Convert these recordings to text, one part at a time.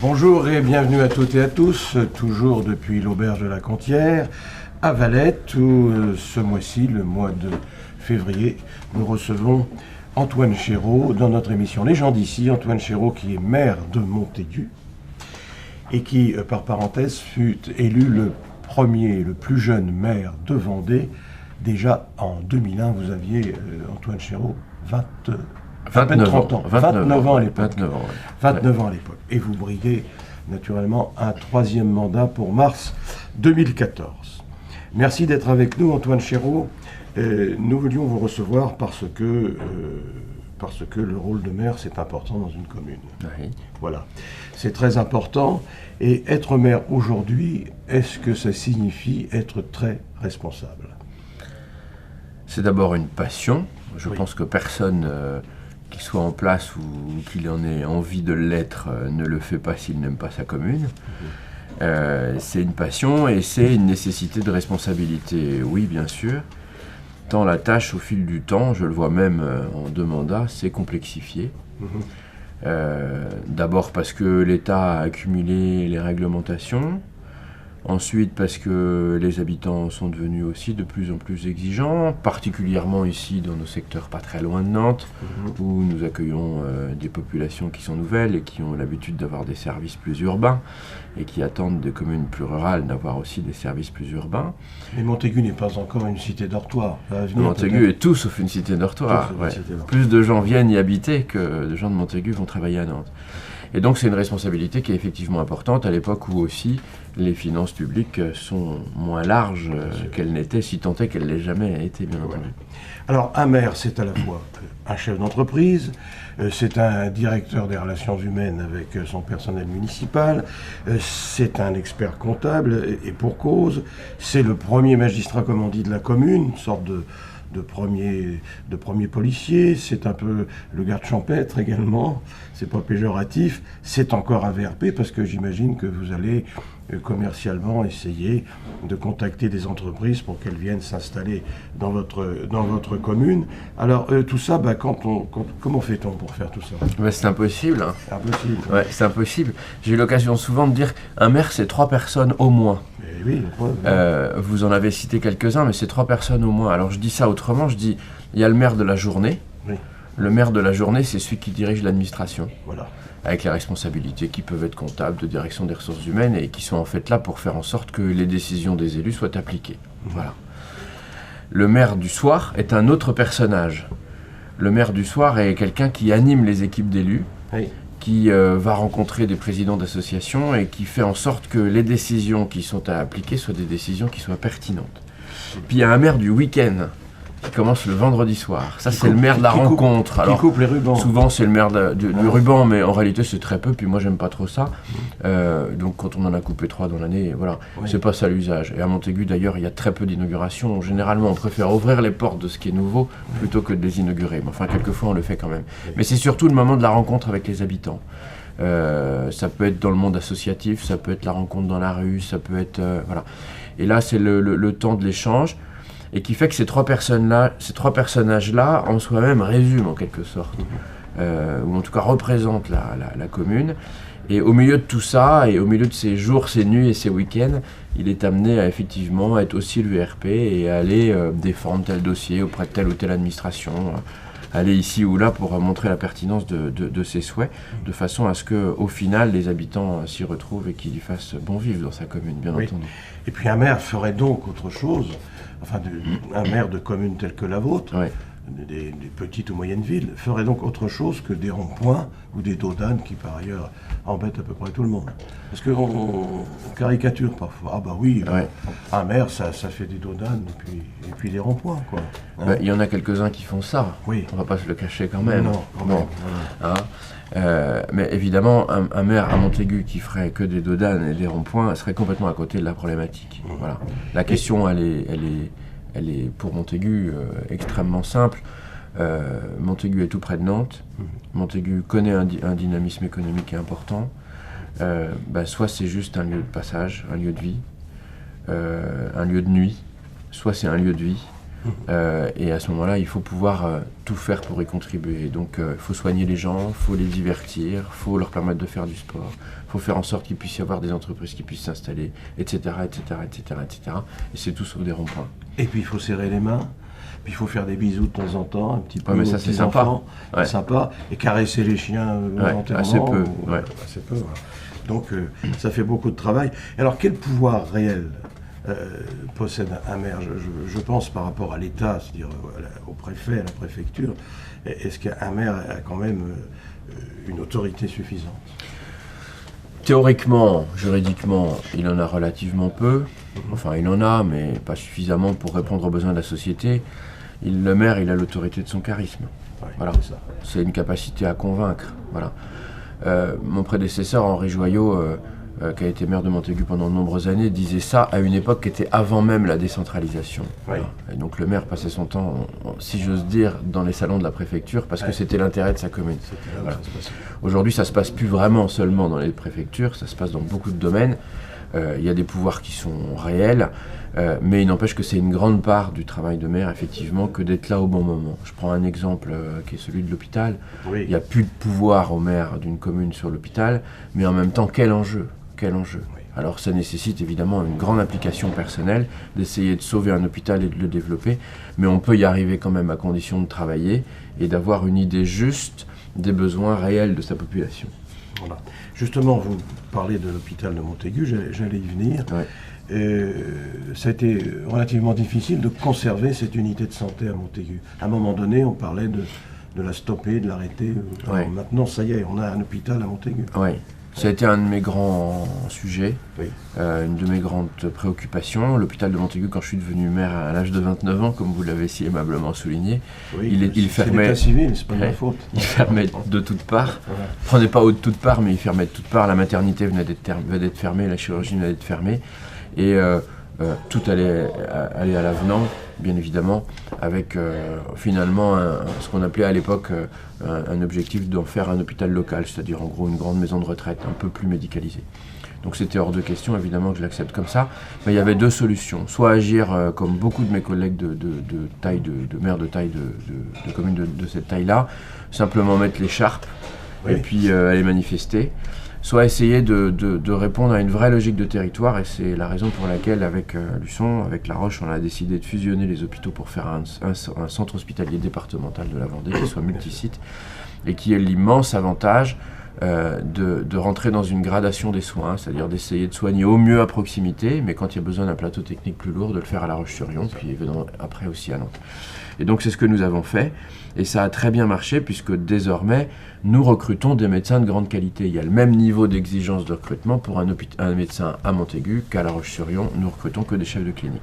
Bonjour et bienvenue à toutes et à tous, toujours depuis l'auberge de la Contière, à Valette, où ce mois-ci, le mois de février, nous recevons Antoine Chéreau dans notre émission Les gens d'ici. Antoine Chéreau qui est maire de Montaigu et qui, par parenthèse, fut élu le premier, le plus jeune maire de Vendée. Déjà en 2001, vous aviez, Antoine Chéreau, 29 ans à l'époque. 29 ans à l'époque. Et vous briguez naturellement un troisième mandat pour mars 2014. Merci d'être avec nous, Antoine Chéreau. Nous voulions vous recevoir parce que le rôle de maire, c'est important dans une commune. Oui. Voilà. C'est très important. Et être maire aujourd'hui, est-ce que ça signifie être très responsable ? C'est d'abord une passion. Je Oui. pense que personne qui soit en place ou qu'il en ait envie de l'être ne le fait pas s'il n'aime pas sa commune. C'est une passion et c'est une nécessité de responsabilité. Oui, bien sûr. Tant la tâche, au fil du temps, je le vois même en 2 mandats, s'est complexifiée. D'abord parce que l'État a accumulé les réglementations. Ensuite, parce que les habitants sont devenus aussi de plus en plus exigeants, particulièrement ici dans nos secteurs pas très loin de Nantes, où nous accueillons des populations qui sont nouvelles et qui ont l'habitude d'avoir des services plus urbains et qui attendent des communes plus rurales d'avoir aussi des services plus urbains. Mais Montaigu n'est pas encore une cité dortoir. Montaigu est tout sauf une cité dortoir. Ouais. Plus de gens viennent y habiter que de gens de Montaigu vont travailler à Nantes. Et donc c'est une responsabilité qui est effectivement importante à l'époque où aussi les finances publiques sont moins larges qu'elles n'étaient, si tant est qu'elles ne l'aient jamais été, bien entendu. Alors un maire, c'est à la fois un chef d'entreprise, c'est un directeur des relations humaines avec son personnel municipal, c'est un expert comptable, et pour cause, c'est le premier magistrat, comme on dit, de la commune, une sorte de premier policier, c'est un peu le garde champêtre également, c'est pas péjoratif, c'est encore un VRP parce que j'imagine que vous allez commercialement essayer de contacter des entreprises pour qu'elles viennent s'installer dans votre commune. Alors tout ça, comment fait-on pour faire tout ça ? C'est impossible. Hein. C'est impossible. Ouais, c'est impossible. J'ai eu l'occasion souvent de dire un maire, c'est 3 personnes au moins. Et oui, vous en avez cité quelques-uns, mais c'est 3 personnes au moins. Alors je dis ça autrement, je dis, il y a le maire de la journée. Oui. Le maire de la journée, c'est celui qui dirige l'administration. Voilà. Avec les responsabilités qui peuvent être comptables, de direction des ressources humaines, et qui sont en fait là pour faire en sorte que les décisions des élus soient appliquées. Voilà. Le maire du soir est un autre personnage. Le maire du soir est quelqu'un qui anime les équipes d'élus, Oui. qui va rencontrer des présidents d'associations et qui fait en sorte que les décisions qui sont à appliquer soient des décisions qui soient pertinentes. Puis il y a un maire du week-end qui commence le vendredi soir. Ça, c'est le maire de la rencontre. Qui Alors, coupe les rubans. souvent, c'est le maire du ruban, mais en réalité, c'est très peu. Puis moi, j'aime pas trop ça. Donc, quand on en a coupé 3 dans l'année, voilà, c'est pas ça l'usage. Et à Montaigu, d'ailleurs, il y a très peu d'inaugurations. Généralement, on préfère ouvrir les portes de ce qui est nouveau plutôt que de les inaugurer. Mais enfin, quelquefois, on le fait quand même. Mais c'est surtout le moment de la rencontre avec les habitants. Ça peut être dans le monde associatif, ça peut être la rencontre dans la rue, ça peut être... voilà. Et là, c'est le temps de l'échange. Et qui fait que ces 3 personnages-là, en soi-même, résument en quelque sorte, ou en tout cas représentent la commune. Et au milieu de tout ça, et au milieu de ces jours, ces nuits et ces week-ends, il est amené à effectivement être aussi l'URP et à aller défendre tel dossier auprès de telle ou telle administration, aller ici ou là pour montrer la pertinence de ses souhaits, de façon à ce qu'au final, les habitants s'y retrouvent et qu'ils y fassent bon vivre dans sa commune, bien entendu. Et puis un maire ferait donc autre chose, un maire de commune telle que la vôtre, des petites ou moyennes villes, ferait donc autre chose que des ronds-points ou des dos d'âne qui par ailleurs embêtent à peu près tout le monde. Parce qu'on caricature parfois. Ah bah oui, un maire ça fait des dos d'âne et puis des ronds-points, quoi. Hein. Il y en a quelques-uns qui font ça, on va pas se le cacher quand même. Non, quand même. Hein. Mais évidemment, un maire à Montaigu qui ferait que des dos d'âne et des ronds-points serait complètement à côté de la problématique. Voilà. La question, elle est pour Montaigu extrêmement simple. Montaigu est tout près de Nantes. Montaigu connaît un dynamisme économique important. Soit c'est juste un lieu de passage, un lieu de vie, un lieu de nuit. Soit c'est un lieu de vie. Et à ce moment-là, il faut pouvoir tout faire pour y contribuer. Donc il faut soigner les gens, il faut les divertir, il faut leur permettre de faire du sport, il faut faire en sorte qu'il puisse y avoir des entreprises qui puissent s'installer, etc., etc., etc., etc. Et c'est tout sauf des ronds-points. Et puis il faut serrer les mains. Puis il faut faire des bisous de temps en temps, un petit peu. Mais ça, c'est sympa. C'est sympa. Et caresser les chiens volontairement. Assez peu. Assez peu, voilà. Donc ça fait beaucoup de travail. Alors quel pouvoir réel possède un maire, je pense par rapport à l'État, c'est-à-dire au préfet, à la préfecture. Est-ce qu'un maire a quand même une autorité suffisante? Théoriquement, juridiquement, il en a relativement peu. Enfin, il en a, mais pas suffisamment pour répondre aux besoins de la société. Le maire, il a l'autorité de son charisme. Voilà. C'est une capacité à convaincre. Voilà. Mon prédécesseur, Henri Joyot, qui a été maire de Montaigu pendant de nombreuses années, disait ça à une époque qui était avant même la décentralisation. Voilà. Et donc le maire passait son temps, si j'ose dire, dans les salons de la préfecture, parce que c'était l'intérêt de sa commune. Voilà. Aujourd'hui, ça se passe plus vraiment seulement dans les préfectures, ça se passe dans beaucoup de domaines. Il y a des pouvoirs qui sont réels, mais il n'empêche que c'est une grande part du travail de maire, effectivement, que d'être là au bon moment. Je prends un exemple qui est celui de l'hôpital. Il n'y a plus de pouvoir au maire d'une commune sur l'hôpital, mais en même temps, quel enjeu. Alors ça nécessite évidemment une grande implication personnelle, d'essayer de sauver un hôpital et de le développer, mais on peut y arriver quand même à condition de travailler et d'avoir une idée juste des besoins réels de sa population. Voilà. Justement, vous parlez de l'hôpital de Montaigu, j'allais y venir. Ça a été relativement difficile de conserver cette unité de santé à Montaigu. À un moment donné, on parlait de la stopper, de l'arrêter. Maintenant, ça y est, on a un hôpital à Montaigu. Oui. Ça a été un de mes grands sujets, une de mes grandes préoccupations. L'hôpital de Montaigu, quand je suis devenu maire à l'âge de 29 ans, comme vous l'avez si aimablement souligné, il fermait. L'état civil, c'est pas de ma faute. Il fermait de toutes parts. Voilà. Prenait pas haut de toutes parts, mais il fermait de toutes parts. La maternité venait d'être fermée, la chirurgie venait d'être fermée, et tout allait aller à l'avenant, bien évidemment, avec finalement ce qu'on appelait à l'époque un objectif d'en faire un hôpital local, c'est-à-dire en gros une grande maison de retraite un peu plus médicalisée. Donc c'était hors de question, évidemment, que je l'accepte comme ça. Mais il y avait deux solutions. Soit agir comme beaucoup de mes collègues de maires de taille de communes de cette taille-là, simplement mettre l'écharpe et puis aller manifester. Soit essayer de répondre à une vraie logique de territoire, et c'est la raison pour laquelle, avec Luçon, avec La Roche, on a décidé de fusionner les hôpitaux pour faire un centre hospitalier départemental de la Vendée qui soit multisite, et qui ait l'immense avantage de rentrer dans une gradation des soins, c'est-à-dire d'essayer de soigner au mieux à proximité, mais quand il y a besoin d'un plateau technique plus lourd, de le faire à La Roche-sur-Yon, puis après aussi à Nantes. Et donc c'est ce que nous avons fait, et ça a très bien marché, puisque désormais, nous recrutons des médecins de grande qualité. Il y a le même niveau d'exigence de recrutement pour un médecin à Montaigu qu'à La Roche-sur-Yon. Nous recrutons que des chefs de clinique.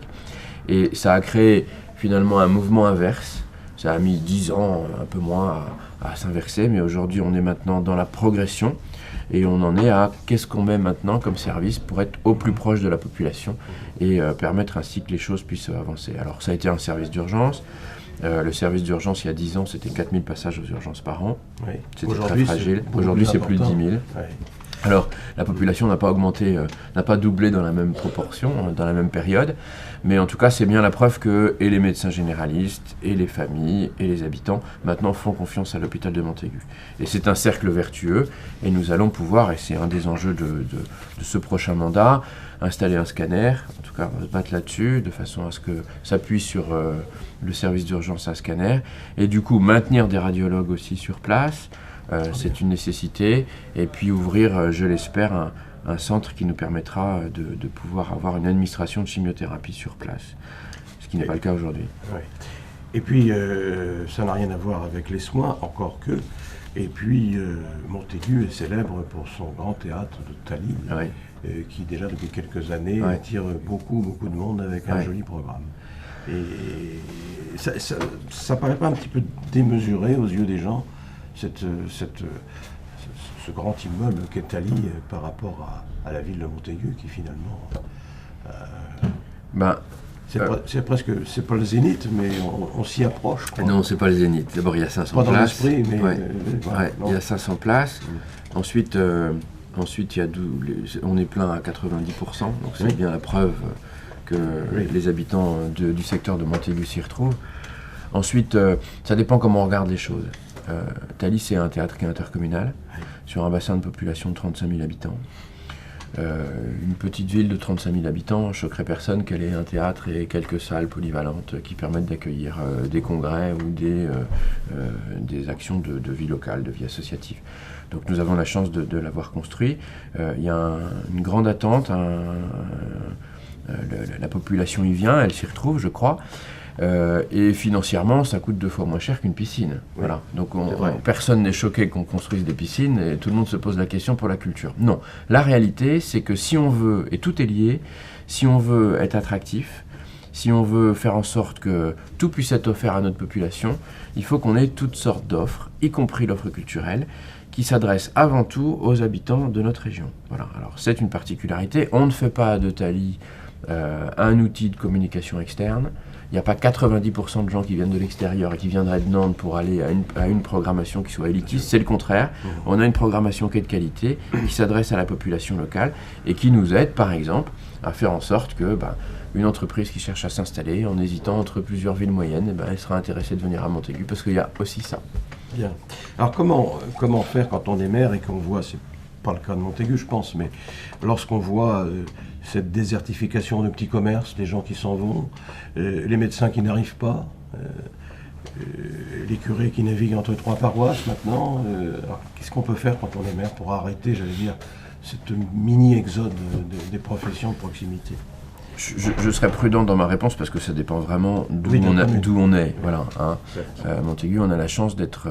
Et ça a créé finalement un mouvement inverse. Ça a mis 10 ans, un peu moins, à s'inverser, mais aujourd'hui on est maintenant dans la progression, et on en est à qu'est-ce qu'on met maintenant comme service pour être au plus proche de la population et permettre ainsi que les choses puissent avancer. Alors ça a été un service d'urgence. Le service d'urgence, il y a 10 ans, c'était 4000 passages aux urgences par an. C'était très fragile. Aujourd'hui, c'est plus de 10 000. Alors, la population n'a pas augmenté, n'a pas doublé dans la même proportion, dans la même période, mais en tout cas, c'est bien la preuve que et les médecins généralistes, et les familles, et les habitants, maintenant font confiance à l'hôpital de Montaigu. Et c'est un cercle vertueux, et nous allons pouvoir, et c'est un des enjeux de ce prochain mandat, installer un scanner, en tout cas, on va se battre là-dessus, de façon à ce que s'appuie sur le service d'urgence à scanner, et du coup, maintenir des radiologues aussi sur place. C'est une nécessité, et puis ouvrir, je l'espère, un centre qui nous permettra de pouvoir avoir une administration de chimiothérapie sur place, ce qui n'est pas le cas aujourd'hui. Et puis, ça n'a rien à voir avec les soins, encore que. Et puis, Montaigu est célèbre pour son grand théâtre de Tallinn, qui déjà depuis quelques années attire beaucoup de monde avec un joli programme. Et ça paraît pas un petit peu démesuré aux yeux des gens, ce grand immeuble qu'est Tallinn par rapport à la ville de Montaigu, qui finalement... c'est presque, c'est pas le Zénith, mais on s'y approche. Quoi. Non, c'est pas le Zénith. D'abord, il y a 500 places. Pas dans l'esprit, mais... il y a 500 places. Ensuite, il y a on est plein à 90%, donc c'est bien la preuve que les habitants du secteur de Montaigu s'y retrouvent. Ensuite, ça dépend comment on regarde les choses. Thaly, c'est un théâtre qui est intercommunal, sur un bassin de population de 35 000 habitants. Une petite ville de 35 000 habitants choquerait personne qu'elle ait un théâtre et quelques salles polyvalentes qui permettent d'accueillir des congrès ou des actions de vie locale, de vie associative. Donc nous avons la chance de l'avoir construit. Il y a une grande attente, la population y vient, elle s'y retrouve, je crois. Et financièrement, ça coûte 2 fois moins cher qu'une piscine. Oui. Voilà. Donc personne n'est choqué qu'on construise des piscines et tout le monde se pose la question pour la culture. Non. La réalité, c'est que si on veut, et tout est lié, si on veut être attractif, si on veut faire en sorte que tout puisse être offert à notre population, il faut qu'on ait toutes sortes d'offres, y compris l'offre culturelle, qui s'adresse avant tout aux habitants de notre région. Voilà. Alors c'est une particularité. On ne fait pas de Thaly un outil de communication externe. Il n'y a pas 90% de gens qui viennent de l'extérieur et qui viendraient de Nantes pour aller à une programmation qui soit élitiste. C'est le contraire. On a une programmation qui est de qualité, qui s'adresse à la population locale et qui nous aide, par exemple, à faire en sorte que une entreprise qui cherche à s'installer en hésitant entre plusieurs villes moyennes, elle sera intéressée de venir à Montaigu parce qu'il y a aussi ça. Bien. Alors comment faire quand on est maire et qu'on voit, c'est pas le cas de Montaigu je pense, mais lorsqu'on voit cette désertification de petits commerces, les gens qui s'en vont, les médecins qui n'arrivent pas, les curés qui naviguent entre 3 paroisses maintenant. Alors, qu'est-ce qu'on peut faire quand on est maire pour arrêter, j'allais dire, cette mini-exode des professions de proximité? Je serais prudent dans ma réponse parce que ça dépend vraiment d'où on est. Voilà, hein. Montaigu, on a la chance d'être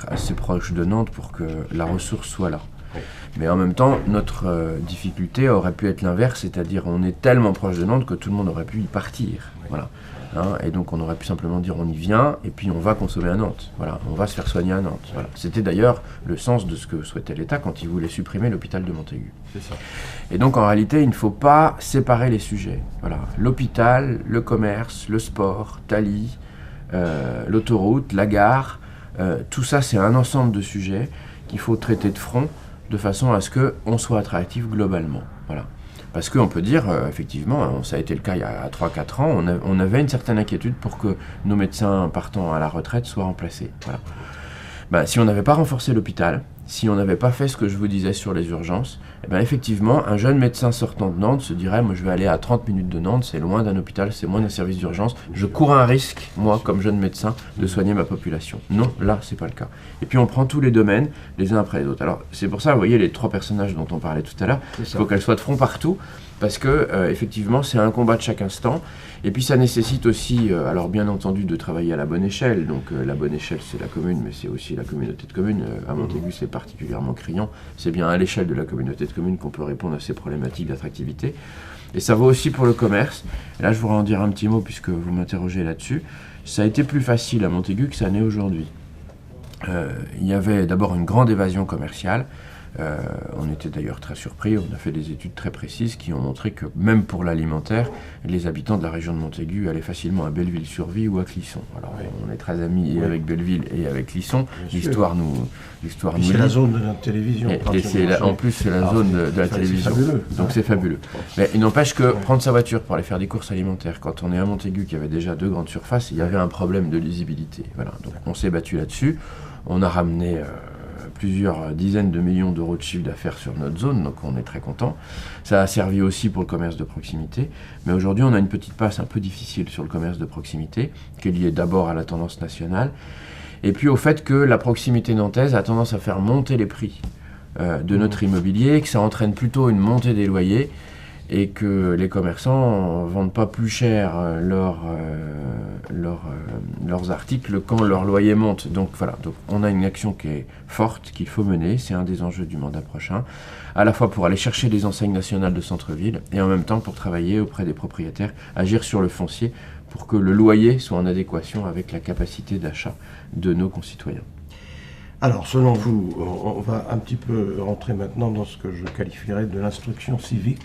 assez proche de Nantes pour que la ressource soit là. Oui. Mais en même temps, notre difficulté aurait pu être l'inverse, c'est-à-dire on est tellement proche de Nantes que tout le monde aurait pu y partir. Oui. Voilà. Hein, et donc on aurait pu simplement dire on y vient et puis on va consommer à Nantes. Voilà, on va se faire soigner à Nantes. Voilà. C'était d'ailleurs le sens de ce que souhaitait l'État quand il voulait supprimer l'hôpital de Montaigu. C'est ça. Et donc en réalité, il ne faut pas séparer les sujets. Voilà. L'hôpital, le commerce, le sport, Thaly, l'autoroute, la gare, tout ça c'est un ensemble de sujets qu'il faut traiter de front de façon à ce qu'on soit attractif globalement. Voilà. Parce qu'on peut dire, effectivement, ça a été le cas il y a 3-4 ans, on avait une certaine inquiétude pour que nos médecins partant à la retraite soient remplacés. Voilà. Si on n'avait pas renforcé l'hôpital, si on n'avait pas fait ce que je vous disais sur les urgences, effectivement, un jeune médecin sortant de Nantes se dirait, moi je vais aller à 30 minutes de Nantes, c'est loin d'un hôpital, c'est loin d'un service d'urgence, je cours un risque, moi, comme jeune médecin, de soigner ma population. Non, là, c'est pas le cas. Et puis on prend tous les domaines, les uns après les autres. Alors, c'est pour ça, vous voyez, les 3 personnages dont on parlait tout à l'heure, il faut qu'elles soient de front partout, parce que, effectivement, c'est un combat de chaque instant. Et puis ça nécessite aussi, alors bien entendu, de travailler à la bonne échelle. Donc la bonne échelle, c'est la commune, mais c'est aussi la communauté de communes. À Montaigu, c'est particulièrement criant. C'est bien à l'échelle de la communauté de communes qu'on peut répondre à ces problématiques d'attractivité. Et ça vaut aussi pour le commerce. Et là, je voudrais en dire un petit mot, puisque vous m'interrogez là-dessus. Ça a été plus facile à Montaigu que ça n'est aujourd'hui. Il y avait d'abord une grande évasion commerciale. On était d'ailleurs très surpris, on a fait des études très précises qui ont montré que même pour l'alimentaire, les habitants de la région de Montaigu allaient facilement à Belleville-sur-Vie ou à Clisson. Alors on est très amis avec Belleville et avec Clisson, l'histoire nous c'est la zone de la télévision. En plus c'est la zone de la télévision, donc c'est fabuleux. Mais il n'empêche que prendre sa voiture pour aller faire des courses alimentaires, quand on est à Montaigu qui avait déjà 2 grandes surfaces, il y avait un problème de lisibilité. Voilà. Donc on s'est battu là-dessus, on a ramené plusieurs dizaines de millions d'euros de chiffre d'affaires sur notre zone, donc on est très content. Ça a servi aussi pour le commerce de proximité, mais aujourd'hui on a une petite passe un peu difficile sur le commerce de proximité, qui est liée d'abord à la tendance nationale, et puis au fait que la proximité nantaise a tendance à faire monter les prix de notre immobilier, que ça entraîne plutôt une montée des loyers, et que les commerçants ne vendent pas plus cher leurs articles quand leur loyer monte. Donc voilà, donc on a une action qui est forte, qu'il faut mener, c'est un des enjeux du mandat prochain, à la fois pour aller chercher des enseignes nationales de centre-ville, et en même temps pour travailler auprès des propriétaires, agir sur le foncier, pour que le loyer soit en adéquation avec la capacité d'achat de nos concitoyens. Alors, selon vous, on va un petit peu rentrer maintenant dans ce que je qualifierais de l'instruction civique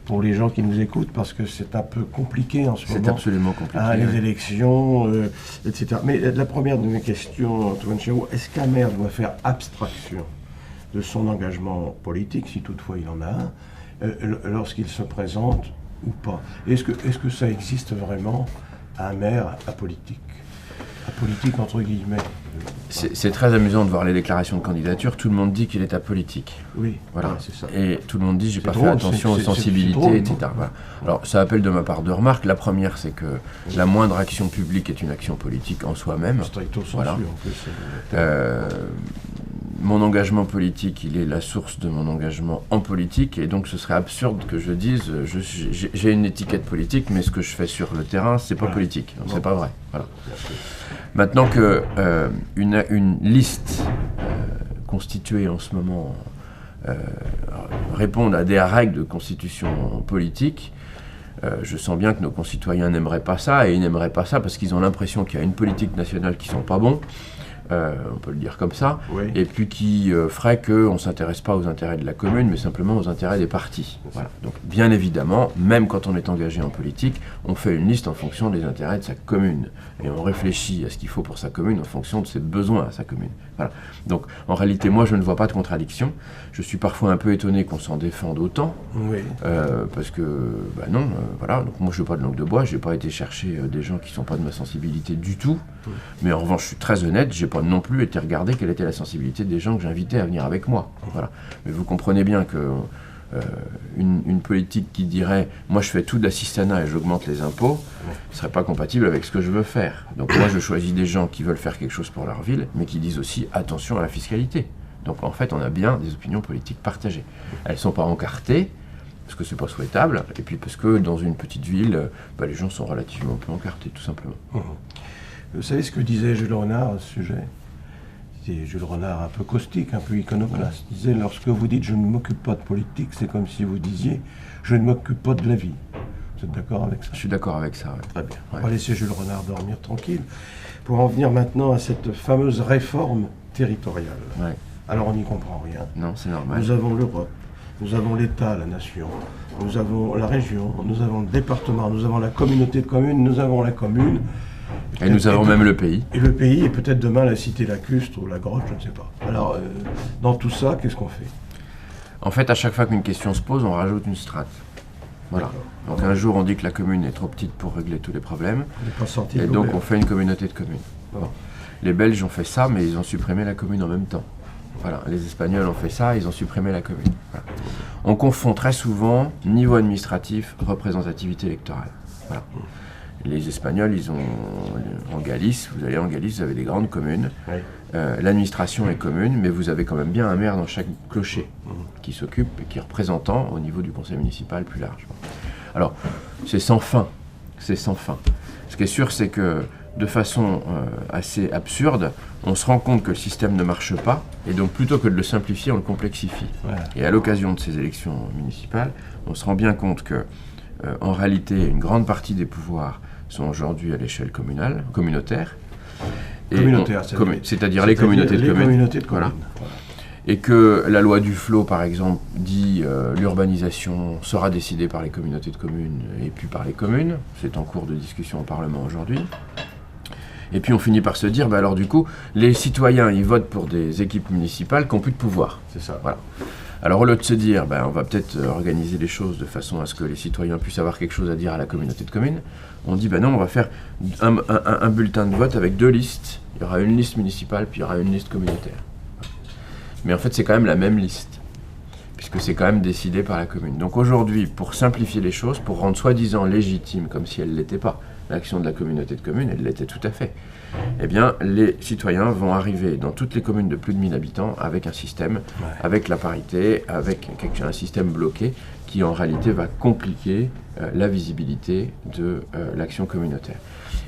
pour les gens qui nous écoutent, parce que c'est un peu compliqué en ce moment. C'est absolument compliqué. Les élections, etc. Mais la première de mes questions, Antoine Chéreau, est-ce qu'un maire doit faire abstraction de son engagement politique, si toutefois il en a un, lorsqu'il se présente ou pas? Est-ce que ça existe vraiment un maire apolitique? Apolitique entre guillemets. C'est très amusant de voir les déclarations de candidature. Tout le monde dit qu'il est apolitique. Oui, voilà. Ouais, c'est ça. Et tout le monde dit j'ai pas drôle, fait attention aux sensibilités, drôle, etc. Voilà. Alors ça appelle de ma part deux remarques. La première, c'est que la moindre action publique est une action politique en soi-même. Stricto sensu, Voilà. en plus. Mon engagement politique, il est la source de mon engagement en politique, et donc ce serait absurde que je dise j'ai une étiquette politique, mais ce que je fais sur le terrain, c'est pas politique. Donc c'est pas vrai. Voilà. Maintenant que une liste constituée en ce moment répond à des règles de constitution politique, je sens bien que nos concitoyens n'aimeraient pas ça, et ils n'aimeraient pas ça parce qu'ils ont l'impression qu'il y a une politique nationale qui ne sont pas bons. On peut le dire comme ça, oui. Et puis qui ferait qu'on ne s'intéresse pas aux intérêts de la commune, mais simplement aux intérêts des partis. Voilà. Donc bien évidemment, même quand on est engagé en politique, on fait une liste en fonction des intérêts de sa commune, et on réfléchit à ce qu'il faut pour sa commune en fonction de ses besoins à sa commune. Voilà. Donc en réalité, moi je ne vois pas de contradiction. Je suis parfois un peu étonné qu'on s'en défende autant, Oui. parce que, non, voilà, donc moi je ne suis pas de langue de bois, je n'ai pas été chercher des gens qui ne sont pas de ma sensibilité du tout, mais en revanche je suis très honnête, j'ai pas non plus été regarder quelle était la sensibilité des gens que j'invitais à venir avec moi. Voilà. Mais vous comprenez bien que une politique qui dirait « moi je fais tout de l'assistanat et j'augmente les impôts », ne serait pas compatible avec ce que je veux faire. Donc moi je choisis des gens qui veulent faire quelque chose pour leur ville, mais qui disent aussi « attention à la fiscalité ». Donc en fait on a bien des opinions politiques partagées. Elles ne sont pas encartées, parce que c'est pas souhaitable, et puis parce que dans une petite ville, les gens sont relativement peu encartés, tout simplement. Vous savez ce que disait Jules Renard à ce sujet? C'était Jules Renard un peu caustique, un peu iconoclaste. Il disait, lorsque vous dites « je ne m'occupe pas de politique », c'est comme si vous disiez « je ne m'occupe pas de la vie ». Vous êtes d'accord avec ça? Je suis d'accord avec ça, ouais. Très bien. On va laisser Jules Renard dormir tranquille. Pour en venir maintenant à cette fameuse réforme territoriale. Ouais. Alors on n'y comprend rien. Non, c'est normal. Nous avons l'Europe, nous avons l'État, la nation, nous avons la région, nous avons le département, nous avons la communauté de communes, nous avons la commune. Et nous avons même le pays. Et le pays, et peut-être demain la cité lacustre ou la grotte, je ne sais pas. Alors, dans tout ça, qu'est-ce qu'on fait? En fait, à chaque fois qu'une question se pose, on rajoute une strate. Voilà. Donc un jour, on dit que la commune est trop petite pour régler tous les problèmes. On n'est pas sorti et donc, on fait une communauté de communes. Bon. Les Belges ont fait ça, mais ils ont supprimé la commune en même temps. Voilà. Les Espagnols ont fait ça, ils ont supprimé la commune. Voilà. On confond très souvent niveau administratif, représentativité électorale. Voilà. Les Espagnols, ils ont en Galice, vous allez en Galice, vous avez des grandes communes. Oui. L'administration est commune, mais vous avez quand même bien un maire dans chaque clocher qui s'occupe et qui est représentant au niveau du conseil municipal plus large. Alors, c'est sans fin. C'est sans fin. Ce qui est sûr, c'est que de façon assez absurde, on se rend compte que le système ne marche pas, et donc plutôt que de le simplifier, on le complexifie. Voilà. Et à l'occasion de ces élections municipales, on se rend bien compte que, en réalité, une grande partie des pouvoirs sont aujourd'hui à l'échelle communautaire. C'est-à-dire les communautés de communes. Voilà. Et que la loi Duflot, par exemple, dit l'urbanisation sera décidée par les communautés de communes et puis par les communes. C'est en cours de discussion au Parlement aujourd'hui. Et puis on finit par se dire, alors du coup, les citoyens, ils votent pour des équipes municipales qui n'ont plus de pouvoir. C'est ça. Voilà. Alors au lieu de se dire, on va peut-être organiser les choses de façon à ce que les citoyens puissent avoir quelque chose à dire à la communauté de communes, on dit, non, on va faire un bulletin de vote avec deux listes. Il y aura une liste municipale, puis il y aura une liste communautaire. Mais en fait, c'est quand même la même liste, puisque c'est quand même décidé par la commune. Donc aujourd'hui, pour simplifier les choses, pour rendre soi-disant légitime, comme si elle ne l'était pas, l'action de la communauté de communes, elle l'était tout à fait. Eh bien, les citoyens vont arriver dans toutes les communes de plus de 1000 habitants avec un système, avec la parité, avec un système bloqué qui en réalité va compliquer la visibilité de l'action communautaire.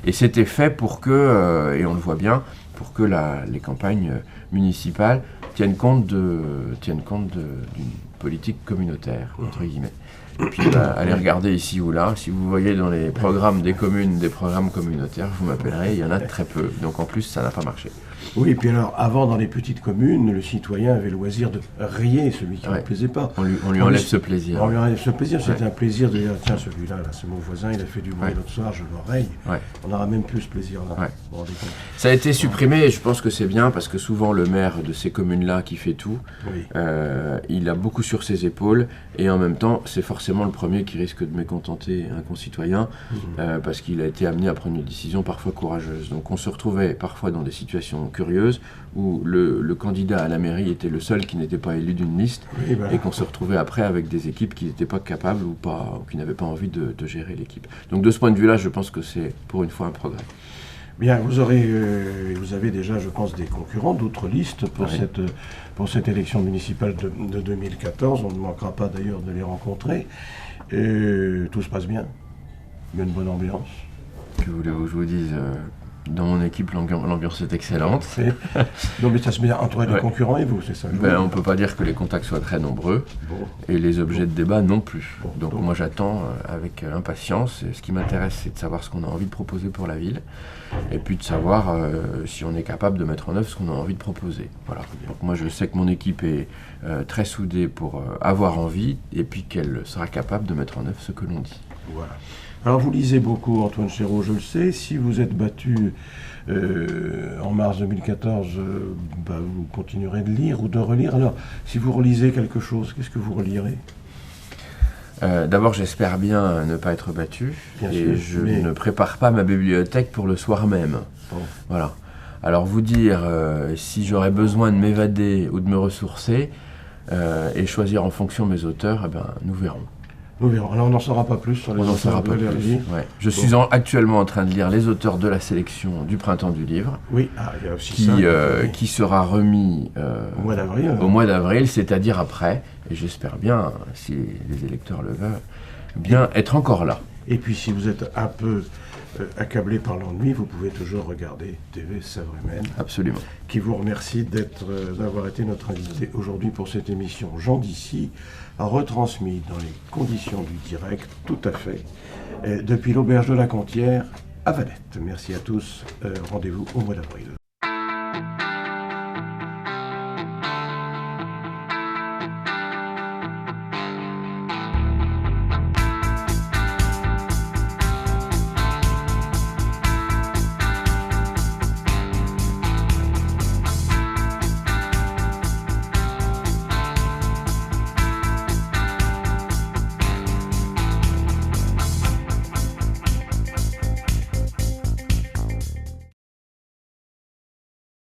Et c'était fait pour que, et on le voit bien, pour que les campagnes municipales tiennent compte d'une politique communautaire, entre guillemets. Et puis, allez regarder ici ou là. Si vous voyez dans les programmes des communes des programmes communautaires, vous m'appellerez, il y en a très peu. Donc en plus, ça n'a pas marché. Oui, et puis alors, avant, dans les petites communes, le citoyen avait le loisir de rayer celui qui ne lui plaisait pas. On lui enlève ce plaisir. On lui enlève ce plaisir, c'était un plaisir de dire, tiens, celui-là, là, c'est mon voisin, il a fait du bruit l'autre soir, je le raye. On n'aura même plus ce plaisir-là. Ça a été supprimé, et je pense que c'est bien, parce que souvent, le maire de ces communes-là qui fait tout, il a beaucoup sur ses épaules, et en même temps, c'est forcément le premier qui risque de mécontenter un concitoyen, parce qu'il a été amené à prendre une décision parfois courageuse. Donc on se retrouvait parfois dans des situations curieuses où le candidat à la mairie était le seul qui n'était pas élu d'une liste, et qu'on se retrouvait après avec des équipes qui n'étaient pas capables ou qui n'avaient pas envie de gérer l'équipe. Donc de ce point de vue-là, je pense que c'est pour une fois un progrès. Bien, vous avez déjà, je pense, des concurrents, d'autres listes pour cette élection municipale de 2014. On ne manquera pas d'ailleurs de les rencontrer. Tout se passe bien. Il y a une bonne ambiance. Que voulez-vous que je vous dise dans mon équipe, l'ambiance est excellente. Non, mais ça se met entre les concurrents et vous, c'est ça? On ne peut pas dire que les contacts soient très nombreux, et les objets de débat non plus. Donc moi j'attends avec impatience. Et ce qui m'intéresse, c'est de savoir ce qu'on a envie de proposer pour la ville, et puis de savoir si on est capable de mettre en œuvre ce qu'on a envie de proposer. Voilà. Donc moi je sais que mon équipe est très soudée pour avoir envie, et puis qu'elle sera capable de mettre en œuvre ce que l'on dit. Voilà. Alors vous lisez beaucoup, Antoine Chéreau, je le sais. Si vous êtes battu en mars 2014, vous continuerez de lire ou de relire. Alors, si vous relisez quelque chose, qu'est-ce que vous relirez? D'abord, j'espère bien ne pas être battu, je ne prépare pas ma bibliothèque pour le soir même. Voilà. Alors vous dire si j'aurais besoin de m'évader ou de me ressourcer et choisir en fonction de mes auteurs, nous verrons. Nous verrons. Alors on n'en saura pas plus sur les auteurs de l'Allergie. Je suis actuellement en train de lire les auteurs de la sélection du Printemps du Livre, il y a aussi qui sera remis au mois d'avril, c'est-à-dire après, et j'espère bien, si les électeurs le veulent, bien être encore là. Et puis si vous êtes un peu accablé par l'ennui, vous pouvez toujours regarder TV Sèvres Humaines. Absolument. Qui vous remercie d'avoir été notre invité aujourd'hui pour cette émission. Jean Dissy a retransmis dans les conditions du direct, tout à fait, depuis l'auberge de la Contière à Valette. Merci à tous. Rendez-vous au mois d'avril.